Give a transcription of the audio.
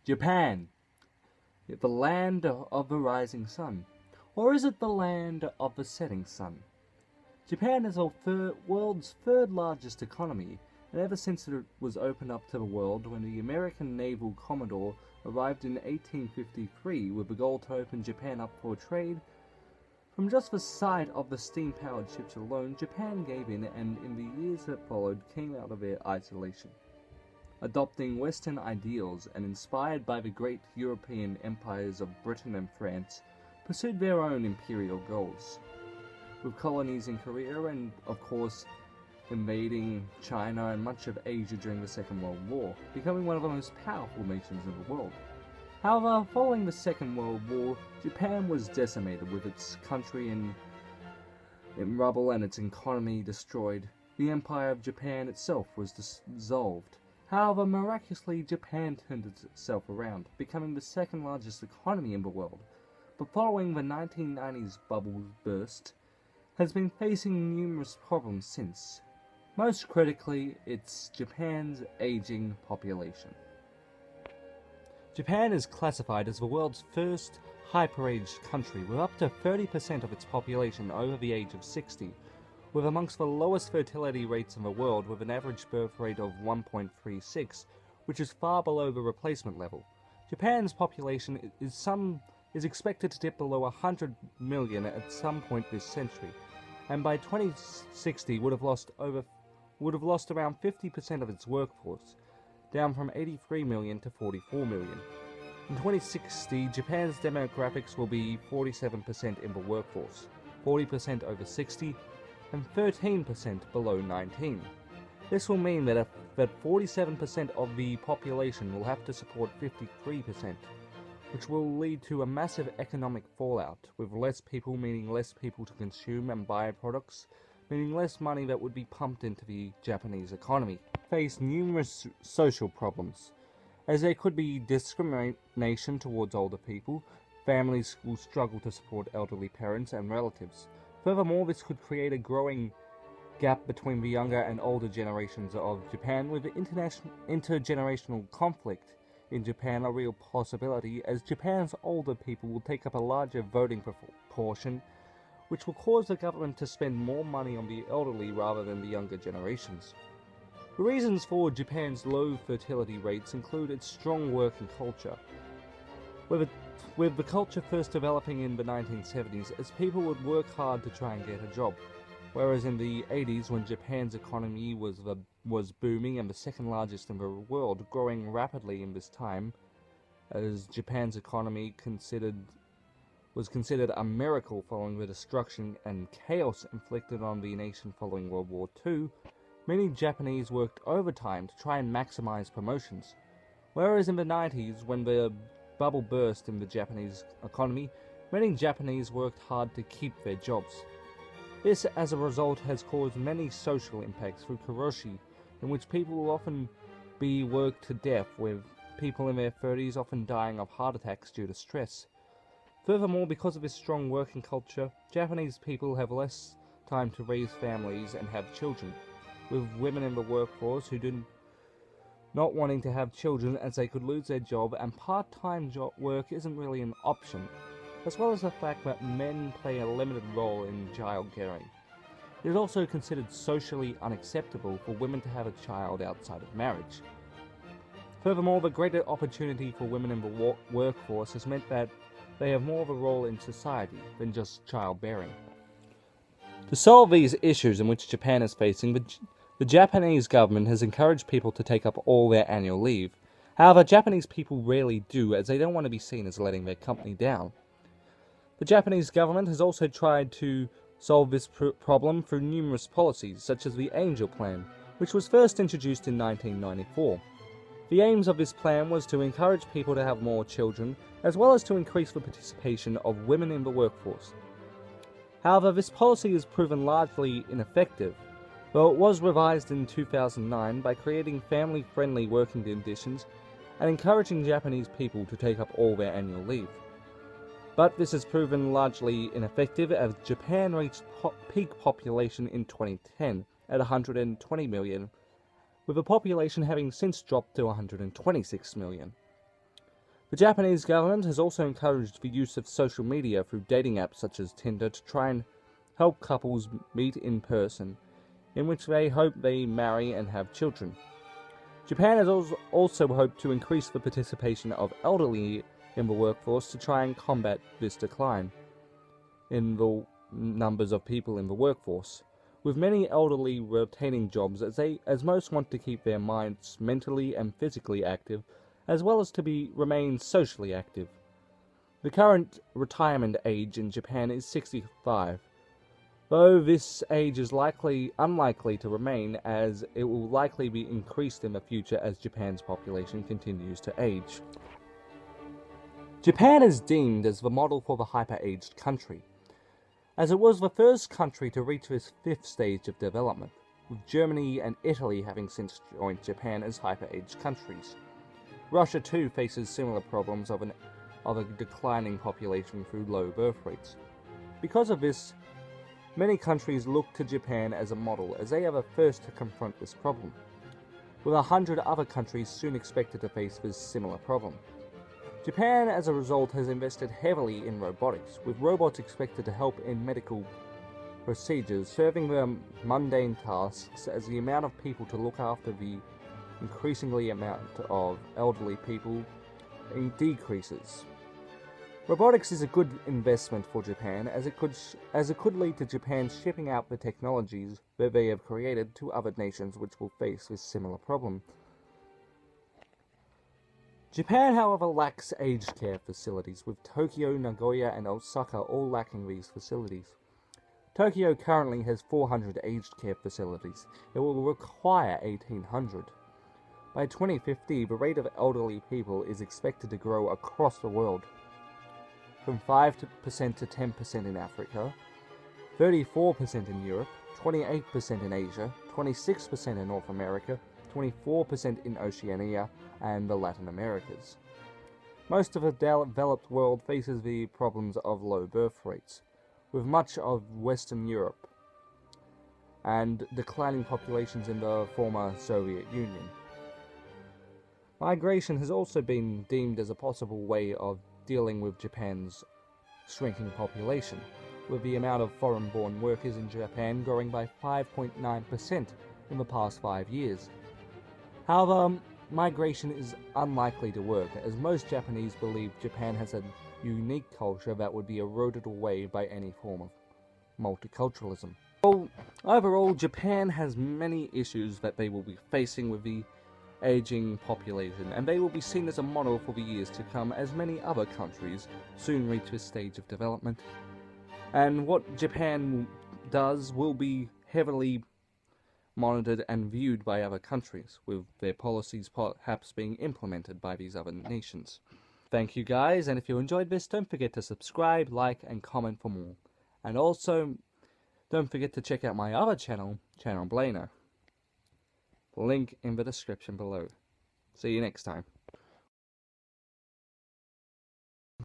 Japan, the land of the rising sun. Or is it the land of the setting sun? Japan is the world's third largest economy, and ever since it was opened up to the world when the American naval commodore arrived in 1853 with the goal to open Japan up for trade, from just the sight of the steam-powered ships alone, Japan gave in and in the years that followed came out of their isolation. Adopting Western ideals and inspired by the great European empires of Britain and France, pursued their own imperial goals. With colonies in Korea and, of course, invading China and much of Asia during the Second World War, becoming one of the most powerful nations in the world. However, following the Second World War, Japan was decimated, with its country in rubble and its economy destroyed. The Empire of Japan itself was dissolved. However, miraculously, Japan turned itself around, becoming the second largest economy in the world. But following the 1990s bubble burst, has been facing numerous problems since. Most critically, it's Japan's aging population. Japan is classified as the world's first hyper-aged country, with up to 30% of its population over the age of 60, with amongst the lowest fertility rates in the world, with an average birth rate of 1.36, which is far below the replacement level. Japan's population is expected to dip below 100 million at some point this century, and by 2060 would have lost around 50% of its workforce, down from 83 million to 44 million. In 2060, Japan's demographics will be 47% in the workforce, 40% over 60, and 13% below 19. This will mean that 47% of the population will have to support 53%, which will lead to a massive economic fallout, with less people meaning less people to consume and buy products, meaning less money that would be pumped into the Japanese economy. Face numerous social problems, as there could be discrimination towards older people. Families will struggle to support elderly parents and relatives. Furthermore, this could create a growing gap between the younger and older generations of Japan, with intergenerational conflict in Japan a real possibility, as Japan's older people will take up a larger voting proportion, which will cause the government to spend more money on the elderly rather than the younger generations. The reasons for Japan's low fertility rates include its strong working culture, with the culture first developing in the 1970s, as people would work hard to try and get a job, whereas in the 80s, when Japan's economy was booming and the second largest in the world, growing rapidly in this time, as Japan's economy was considered a miracle following the destruction and chaos inflicted on the nation following World War II, many Japanese worked overtime to try and maximize promotions. Whereas in the 90s, when the bubble burst in the Japanese economy, many Japanese worked hard to keep their jobs. This, as a result, has caused many social impacts through karoshi, in which people will often be worked to death, with people in their 30s often dying of heart attacks due to stress. Furthermore, because of this strong working culture, Japanese people have less time to raise families and have children, with women in the workforce who do not wanting to have children as they could lose their job, and part-time work isn't really an option, as well as the fact that men play a limited role in childcaring. It is also considered socially unacceptable for women to have a child outside of marriage. Furthermore, the greater opportunity for women in the workforce has meant that they have more of a role in society than just childbearing. To solve these issues in which Japan is facing, the Japanese government has encouraged people to take up all their annual leave. However, Japanese people rarely do, as they don't want to be seen as letting their company down. The Japanese government has also tried to solve this problem through numerous policies, such as the Angel Plan, which was first introduced in 1994. The aims of this plan was to encourage people to have more children, as well as to increase the participation of women in the workforce. However, this policy has proven largely ineffective, though it was revised in 2009 by creating family-friendly working conditions and encouraging Japanese people to take up all their annual leave. But this has proven largely ineffective, as Japan reached peak population in 2010 at 120 million, with the population having since dropped to 126 million. The Japanese government has also encouraged the use of social media through dating apps such as Tinder to try and help couples meet in person, in which they hope they marry and have children. Japan has also hoped to increase the participation of elderly in the workforce to try and combat this decline in the numbers of people in the workforce, with many elderly retaining jobs as most want to keep their minds mentally and physically active, as well as to remain socially active. The current retirement age in Japan is 65, though this age is unlikely to remain, as it will likely be increased in the future as Japan's population continues to age. Japan is deemed as the model for the hyper-aged country, as it was the first country to reach this fifth stage of development, with Germany and Italy having since joined Japan as hyper-aged countries. Russia too faces similar problems of a declining population through low birth rates. Because of this, many countries look to Japan as a model, as they are the first to confront this problem, with 100 other countries soon expected to face this similar problem. Japan, as a result, has invested heavily in robotics, with robots expected to help in medical procedures, serving the mundane tasks as the amount of people to look after the increasingly amount of elderly people decreases. Robotics is a good investment for Japan, as it could lead to Japan shipping out the technologies that they have created to other nations which will face this similar problem. Japan, however, lacks aged care facilities, with Tokyo, Nagoya, and Osaka all lacking these facilities. Tokyo currently has 400 aged care facilities. It will require 1,800. By 2050, the rate of elderly people is expected to grow across the world, from 5% to 10% in Africa, 34% in Europe, 28% in Asia, 26% in North America, 24% in Oceania, and the Latin Americas. Most of the developed world faces the problems of low birth rates, with much of Western Europe and declining populations in the former Soviet Union. Migration has also been deemed as a possible way of dealing with Japan's shrinking population, with the amount of foreign-born workers in Japan growing by 5.9% in the past 5 years. However, migration is unlikely to work, as most Japanese believe Japan has a unique culture that would be eroded away by any form of multiculturalism. Overall, Japan has many issues that they will be facing with the aging population, and they will be seen as a model for the years to come, as many other countries soon reach this stage of development. And what Japan does will be heavily monitored and viewed by other countries, with their policies perhaps being implemented by these other nations. Thank you guys, and if you enjoyed this, don't forget to subscribe, like, and comment for more. And also, don't forget to check out my other channel, Blaine. Link in the description below. See you next time.